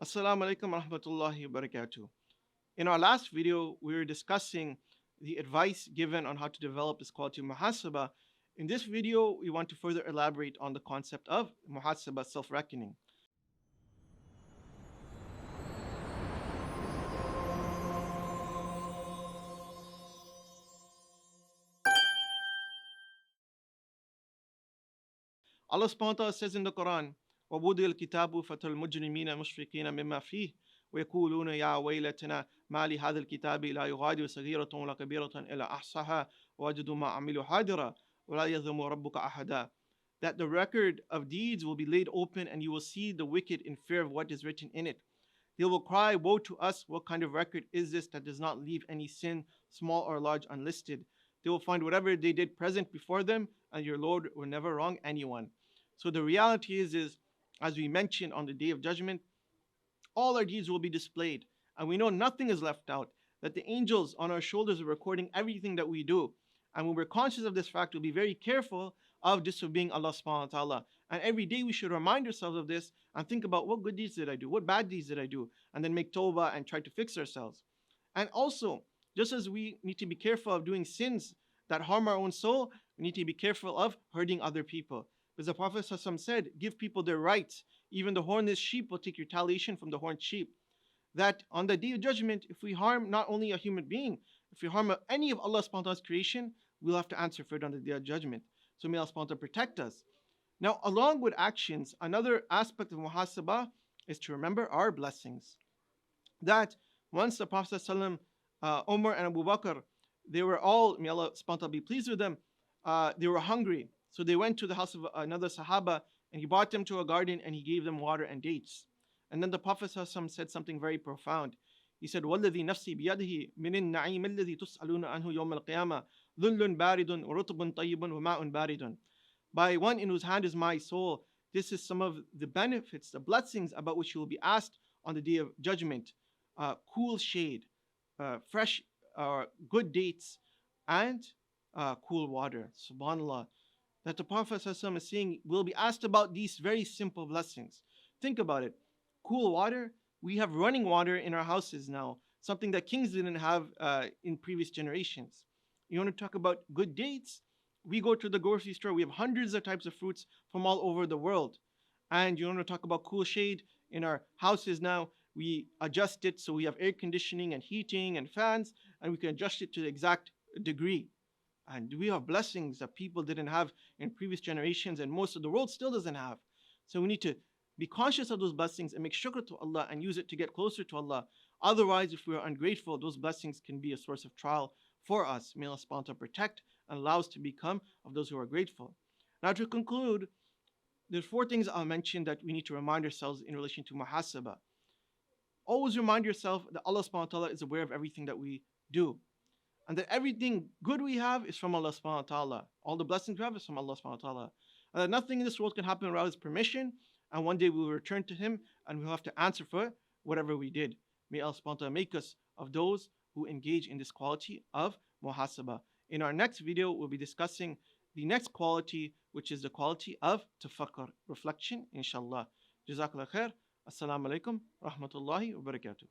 Assalamu alaikum warahmatullahi wabarakatuh. In our last video, we were discussing the advice given on how to develop this quality of muhasabah. In this video, we want to further elaborate on the concept of muhasabah, self-reckoning. Allah subhanahu wa ta'ala says in the Quran, وَبُدِيَ الْكِتَابُ فَتَرَى الْمُجْرِمِينَ مُشْفِقِينَ مِمَّا فِيهِ ويقولون يا ويلتنا ما لهذا الكتاب لا يغادر صغيرة ولا كبيرة إلا أحصاها ووجدوا ما عملوا حاضرا ولا يظلم ربك أحدا. That the record of deeds will be laid open and you will see the wicked in fear of what is written in it. They will cry, woe to us, what kind of record is this that does not leave any sin, small or large, unlisted? They will find whatever they did present before them, and your Lord will never wrong anyone. So the reality is as we mentioned on the day of judgment, all our deeds will be displayed, and we know nothing is left out, that the angels on our shoulders are recording everything that we do. And when we're conscious of this fact, we'll be very careful of disobeying Allah subhanahu wa ta'ala. And every day we should remind ourselves of this and think about what good deeds did I do, what bad deeds did I do, and then make tawbah and try to fix ourselves. And also, just as we need to be careful of doing sins that harm our own soul, we need to be careful of hurting other people. Because the Prophet said, give people their rights. Even the hornless sheep will take retaliation from the horned sheep. That on the day of judgment, if we harm not only a human being, if we harm any of Allah subhanahu wa ta'ala's creation, we'll have to answer for it on the day of judgment. So may Allah subhanahu wa ta'ala protect us. Now, along with actions, another aspect of muhasabah is to remember our blessings. That once the Prophet Umar and Abu Bakr, they were all, may Allah subhanahu wa ta'ala be pleased with them, they were hungry. So they went to the house of another Sahaba and he brought them to a garden and he gave them water and dates. And then the Prophet said something very profound. He said, وَالَّذِي نَفْسِي بِيَدِهِ مِنِ النَّعِيمِ الَّذِي تُسْأَلُونَ عَنْهُ يَوْمَ الْقِيَامَةِ ذُلٌّ بَارِدٌ وَرُطْبٌ طَيِّبٌ وَمَاءٌ بَارِدٌ. By one in whose hand is my soul, this is some of the benefits, the blessings about which you will be asked on the day of judgment. Cool shade, fresh, good dates, and cool water. Subhanallah. That the Prophet is saying, we'll be asked about these very simple blessings. Think about it. Cool water, we have running water in our houses now, something that kings didn't have in previous generations. You want to talk about good dates? We go to the grocery store, we have hundreds of types of fruits from all over the world. And you want to talk about cool shade in our houses now, we adjust it so we have air conditioning and heating and fans, and we can adjust it to the exact degree. And we have blessings that people didn't have in previous generations, and most of the world still doesn't have. So we need to be conscious of those blessings and make shukr to Allah and use it to get closer to Allah. Otherwise, if we are ungrateful, those blessings can be a source of trial for us. May Allah subhanahu wa ta'ala protect and allow us to become of those who are grateful. Now to conclude, there's 4 things I'll mention that we need to remind ourselves in relation to muhasabah. Always remind yourself that Allah subhanahu wa ta'ala is aware of everything that we do. And that everything good we have is from Allah subhanahu wa ta'ala. All the blessings we have is from Allah subhanahu wa ta'ala. And that nothing in this world can happen without His permission. And one day we will return to Him and we'll have to answer for whatever we did. May Allah subhanahu wa ta'ala make us of those who engage in this quality of muhasabah. In our next video, we'll be discussing the next quality, which is the quality of tafakkur, reflection, inshallah. Jazakallah khair. Assalamu alaikum rahmatullahi wa barakatuh.